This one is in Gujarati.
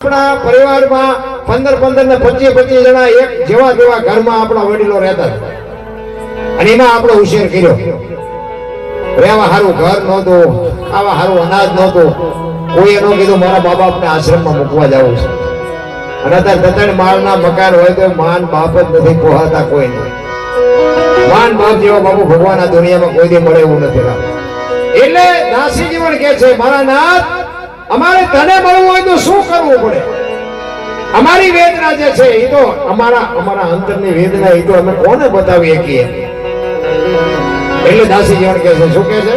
આપણા પરિવારમાં 15 ને 25 જણા એક જેવા જેવા ઘરમાં આપણા વડીલો રહેતા અને એમાં આપણો ઉછેર કર્યો. રહેવા સારું ઘર નહોતું, ખાવા સારું અનાજ નહોતું. કોઈએ ન કીધું મારા મા બાપને આશ્રમમાં મૂકવા જવું છે. અને અત્યારે 3 માળના મકાન હોય તો માન બાપ જ નથી પોહાતા કોઈને. માન બાપ જેવા બાપુ ભગવાન આ દુનિયામાં કોઈ દી મળે એવું નથી. એટલે દાસી જીવન કે છે મારા નાથ અમારે તને મળવું હોય તો શું કરવું પડે? અમારી વેદના જે છે એ તો અમારા અંતરની વેદના એ તો અમે કોને બતાવી શકીએ? એટલે દાસી જીવન કે છે શું કે છે?